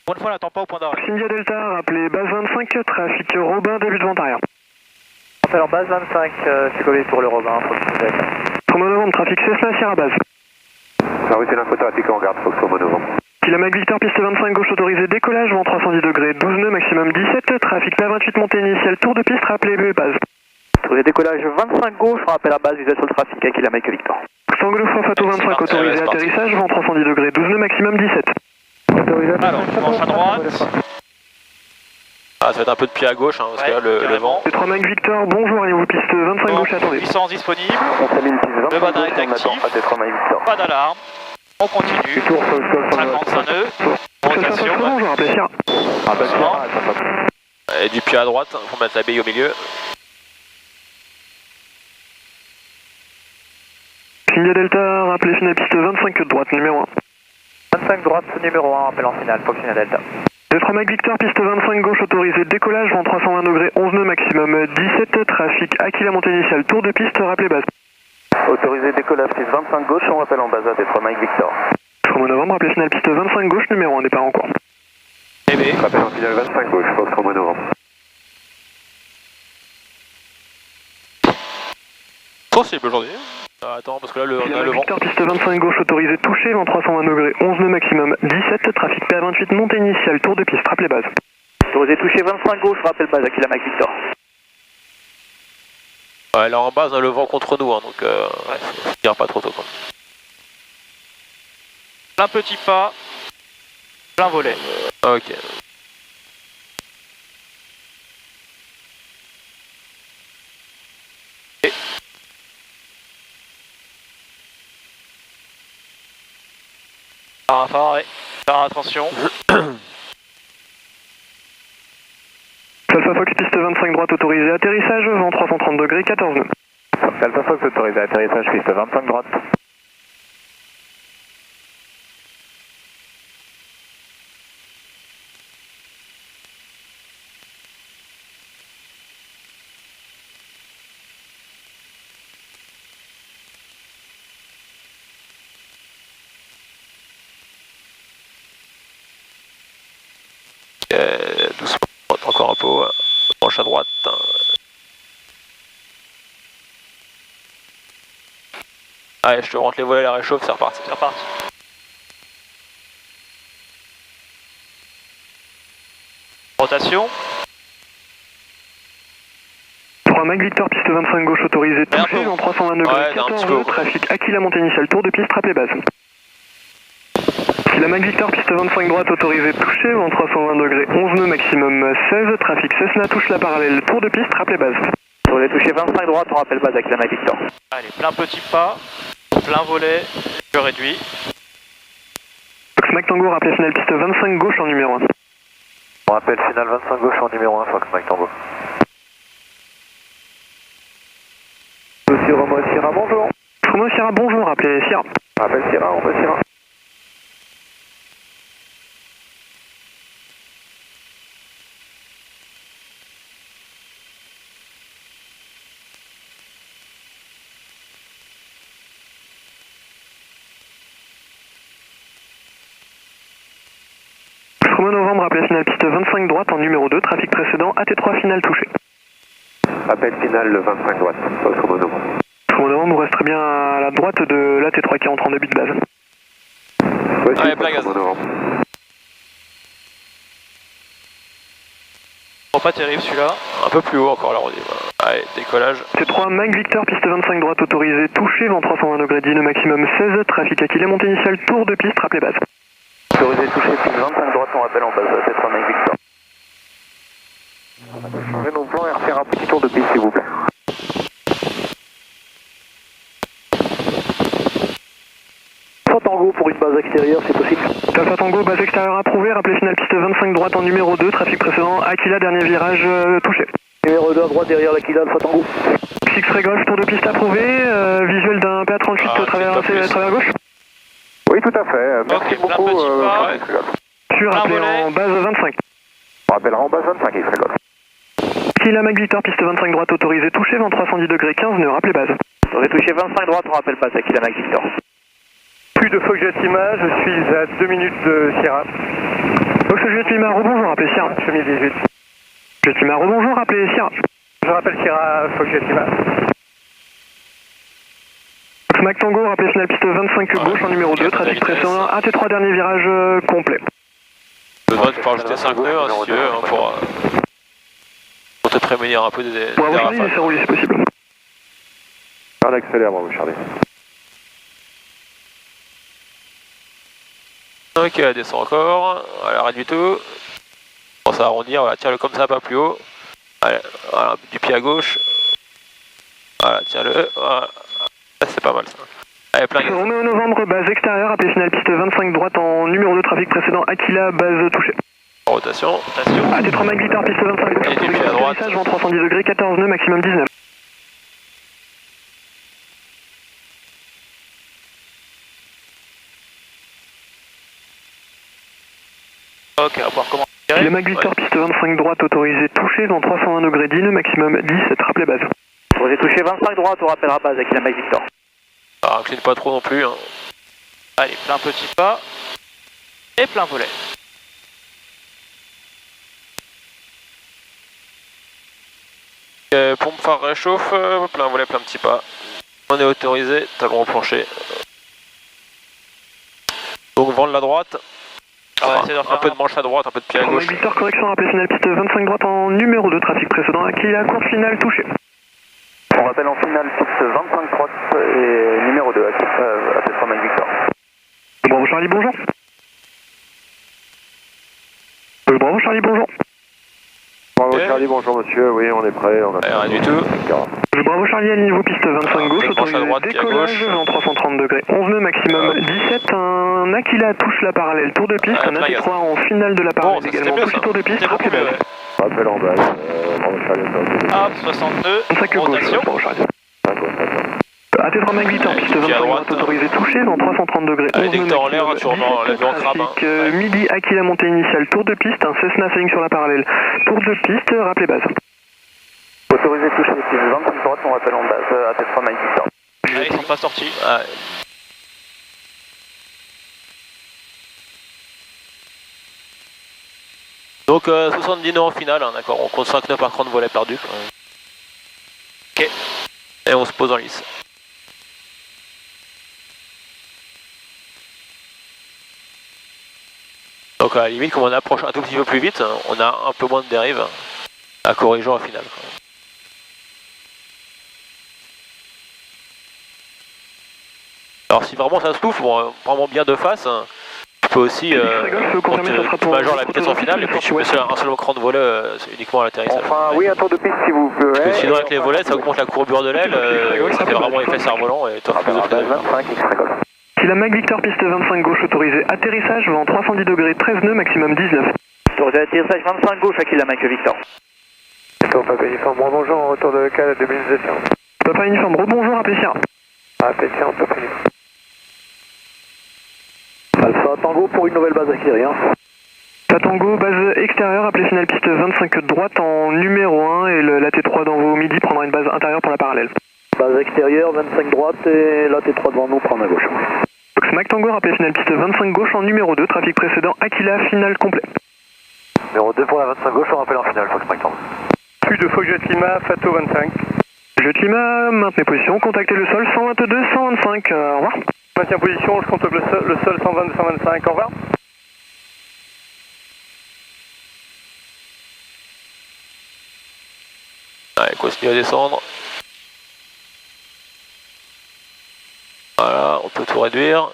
Pour une fois, n'attends pas au point d'arrêt. India Delta, rappelez base 25, trafic Robin, début de vente arrière. Alors base 25, c'est collé sur le Robin, Fox Novembre. 3 novembre, trafic Cessna Sierra base. Ça a reçu l'infotrafic en garde, Fox 3 novembre. Kilamac Victor, piste 25 gauche autorisé, décollage, vent 310 degrés, 12 nœuds, maximum 17, trafic P28 montée initiale, tour de piste, rappelez base. Autorisé décollage 25 gauche, on rappelle à base, visage sur le trafic à Kilamac Victor. Tango Fato 25 autorisé, atterrissage, vent 310 degrés, 12 nœuds, maximum 17. Alors, planche à droite. Ah, ça va être un peu de pied à gauche, hein, parce que là, le vent. P3 Mac Victor, bonjour, allez-vous piste 25 gauche, attendez. Puissance disponible. On s'est mis une piste 25 Le badin gauche, est on attend actif. AT3 Mike Victor. Pas d'alarme. On continue. Tour, Fox 55 nœuds. Rotation. Bonjour, rappelez Sierra. Ah bah c'est Et du pied à droite, pour mettre la bille au milieu. India Delta, rappelez finale piste 25 droite, numéro 1. 25 droite, numéro 1, appel en finale, Fox India Delta. P3 Mac Victor, piste 25 gauche autorisé, décollage, vent 320 degrés, 11 nœuds, maximum 17, trafic Aquila montée initiale, tour de piste, rappelez base. Autorisé décollage piste 25 gauche, on rappelle en base AT3 Mike Victor. 3 novembre, rappelez finale piste 25 gauche, numéro 1, départ en cours. Bébé. Rappel en finale 25 gauche, Fox 3 novembre. Sensible aujourd'hui. Ah, attends, parce que là, on a le vent. Victor, piste 25 gauche autorisé, touché, vent 320 degrés, 11 nœuds, maximum 17, trafic P28 montée initiale, tour de piste, rappelez base. Autorisé touché 25 gauche, rappel base à Kilamac Victor. Ouais, là en base, on a le vent contre nous, hein, donc faut dire pas trop tôt. Quoi. Plein petit pas. Plein volet. Ok. Faire attention. Alpha Fox, piste 25 droite autorisé, atterrissage, vent 330 degrés, 14 nœuds. Alpha Fox autorisé atterrissage piste 25 droite. Doucement, encore un peu. Branche à droite. Allez, je te rentre les volets, la réchauffe, c'est reparti. C'est reparti. Rotation. 3 Mac Victor, piste 25 gauche autorisé, touché, vent 320 degrés, Ouais, un 14 petit peu. nœuds, trafic Aquila montée initiale, tour de piste, rappelez base. Kilamac Victor, piste 25 droite autorisé, touché, vent 320 degrés, 11 nœuds, maximum 16, trafic Cessna touche la parallèle, tour de piste, rappelez base. Autorisé touché 25 droite, on rappelle base à Kilamac Victor. Allez, plein petit pas. Plein volet. Je réduis. Fox Mac Tango, rappelez finale piste 25 gauche en numéro 1. On rappelle finale 25 gauche en numéro 1, Fox Mike Tango. Monsieur Romo Sierra, bonjour. Romo Sierra, bonjour, rappelez Sierra. Rappel Sierra, on va Sierra. Novembre, appelé finale piste 25 droite en numéro 2, trafic précédent, AT3 finale touché. Appel finale le 25 droite, Fox Novembre. Novembre, vous resterez bien à la droite de l'AT3 qui entre en début de base. Voici Allez, plein gaz. Fox Novembre. Oh, pas terrible celui-là. Un peu plus haut encore, là, on dit. Allez, décollage. T3 Mac Victor, piste 25 droite autorisé, touché, vent 320 degrés, 10 nœuds, maximum 16, trafic Aquila montée initiale, tour de piste, rappelez base. Autorisé touché piste 25 droite, on rappelle en base AT3 Mike Victor. On va changer nos plans et refaire un petit tour de piste s'il vous plaît. Tango pour une base extérieure, c'est possible. Alpha Tango, base extérieure approuvée, rappelez finale piste 25 droite en numéro 2, trafic précédent, Aquila, dernier virage touché. Numéro 2 à droite derrière l'Aquila, Alpha Tango. X-Ray Golf, tour de piste approuvé, visuel d'un PA38 travers gauche. Oui, tout à fait. Merci Ok, plein beaucoup. petit pas. X-Ray Golf. Sur, Un appelé volet. en base 25. On rappellera en base 25 X-Ray Golf. Kilamac Victor, piste 25 droite autorisé, touché, vent 310 degrés, 15 nœuds, rappelez base. Autorisé touché 25 droite, on rappelle base à Kilamac Victor. Plus de Fox Lima, je suis à 2 minutes de Sierra. Fox Lima, rebonjour, rappelez Sierra. Chemin 18. Lima, rebonjour, rappelez Sierra. Je rappelle Sierra, Fox Lima. Fox Mac Tango, rappelez final piste 25 gauche en numéro 2, trafic précédent, AT3 dernier virage complet. Besoin de pouvoir ajouter 5 nœuds si tu veux, pour te prémunir un peu des Bravo Charlie, rafales. laissez rouler, c'est possible. On accélère, bravo Charlie. Ok, elle descend encore, elle arrête du tout. On va arrondir, voilà, tire-le comme ça, pas plus haut. Allez, voilà, du pied à gauche. Voilà, tiens-le, voilà. C'est pas mal ça. Allez, plein gaz. Romeo Novembre, base extérieure, appelé final piste 25 droite en numéro 2, trafic précédent, Aquila, base touchée. Rotation. AT3 Mac Victor, piste 25 gauche, Et du pied à droite. vent 310 degrés, 14 nœuds, maximum 19. Ok, on va voir comment. Le Mac Victor, piste 25 droite, autorisé touché, vent 320 degrés, 10 nœuds, maximum 17, rappelez base. Vous avez touché 25 droite, on rappellera base avec la Mike Victor. Ah, incline pas trop non plus. Hein. Allez, plein petit pas. Et plein volet. Pompe phare réchauffe, plein volet, plein petit pas. On est autorisé, talon au plancher. Donc vent de la droite. Enfin, un peu de manche à droite, un peu de pied à gauche. Mac Victor, correction, rappelé final piste 25 droite en numéro 2, trafic précédent, Aquila, course finale touché. On rappelle en finale piste 25 droite et numéro 2, AT3 Mike Victor. Bravo Charlie, bonjour. Bravo Charlie, bonjour. Bravo Charlie, bonjour monsieur, oui on est prêt. On a Rien du tout. Bravo Charlie, à niveau piste 25 gauche, penche à autorisé droite, pied à décollage, gauche. vent 330 degrés, 11 nœuds, maximum 17, un Aquila touche la parallèle, tour de piste, un plein AT3 en finale de la parallèle ça, c'était également, mieux, touche ça. tour de piste, C'était beaucoup rappelez mieux, base. ouais. Rappel en base, bravo Charlie. Hop, 62. 25 gauche, Rotation. bravo Charlie. AT3 Mac Victor, piste 25 droite, autorisé touché, vent 330 degrés, Allez, 11 dès que nœuds, t'es en l'air, maximum tu remets 17, l'avion en crabe. trafic, midi, Aquila montée initiale, tour de piste, un Cessna s'aligne sur la parallèle, tour de piste, rappelez base. Autorisé touché piste 25 droite, on rappelle en base, AT3 Mike Victor. Ah, ils sont pas sortis. Ouais. Donc 70 nœuds en finale, hein, d'accord, on compte 5 nœuds par cran de volet perdu. Ok. Et on se pose en lice. Donc à la limite, comme on approche un tout petit peu plus vite, on a un peu moins de dérive à corriger en finale. Alors si vraiment ça se souffle, bon, vraiment bien de face, tu peux aussi tu majores la vitesse en finale et puis tu mets un seul cran de volet uniquement à l'atterrissage. Enfin, oui, un tour de piste si vous plaît. Parce que sinon avec les volets ça augmente la courbure de l'aile, ça fait vraiment effet cerf-volant et tu as plus de Base frein. 25, X-ray Golf. Si la Mac Victor, piste 25 gauche, autorisé atterrissage, vent 310 degrés, 13 nœuds, maximum 19. Autorisé atterrissage 25 gauche, Aquila Mike Victor. D'accord, Papa Uniforme, bonjour, en retour de cal à 2 minutes de séance. Papa uniforme, rebonjour, appelez Sierra. Appel séance, Papa Uniforme. Alpha Tango pour une nouvelle base acquérie. Tango, base extérieure, appelé final piste 25 droite en numéro 1 et la T3 dans vos midi prendra une base intérieure pour la parallèle. Base extérieure 25 droite et la T3 devant nous prendre à gauche. Fox Mac Tango, rappelé final piste 25 gauche en numéro 2, trafic précédent, Aquila, finale complet. Numéro 2 pour la 25 gauche, on rappelle en finale, Fox Mike Tango. Plus de Fox Jet Lima, Fato 25. Jet Lima, maintenez position, contactez le sol 122, 125, au revoir. Maintiens position, je compte le sol 122, 125, au revoir. Allez, continue à descendre. Voilà, on peut tout réduire.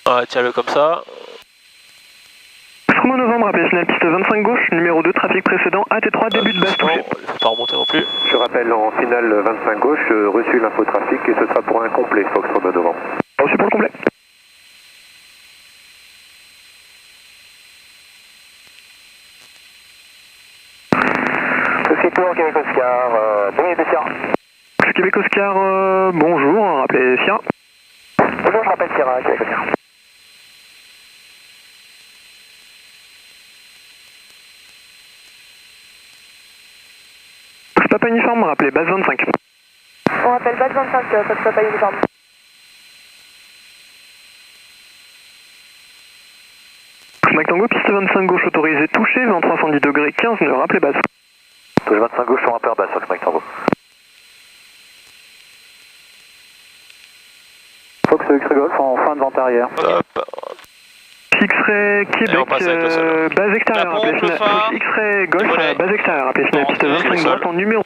Voilà, tiens-le comme ça. Romeo Novembre, appelé final piste 25 gauche, numéro 2, trafic précédent, AT3, début de base touché. Il ne faut pas remonter non plus. Je rappelle en finale 25 gauche, reçu l'infotrafic et ce sera pour un complet, Fox Romeo Novembre. Reçu pour le complet. Tour Québec Oscar, 2 minutes de Sierra. Québec Oscar, bonjour, rappelez Sierra. Bonjour, je rappelle Sierra, Québec Oscar. Papa uniforme, rappelez base 25. On rappelle base 25, Fox Papa uniforme. Mike Tango, piste 25 gauche autorisé, touché, vent 310 degrés, 15 nœuds, rappelez base. Touche 25 gauche, on rappelle base, Fox Mike Tango. Fox X-Ray Golf en fin de vente arrière. Top. X-Ray Québec, on passe avec le sol. base extérieure, La pompe, appelez le final. phare. X-Ray Golf, Volet. base extérieure, appelez final, piste Rentrée, 25 le sol. droite en numéro.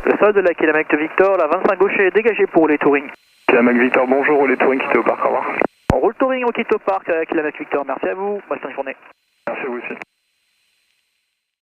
Le sol de la Kilamac Victor, la 25 gauche est dégagée pour les touring. Kilamac Victor, bonjour, les touring quittez au parc, au revoir. On roule touring, on quitte au parc, Kilamac Victor, merci à vous, bonne fin de journée. Merci à vous aussi.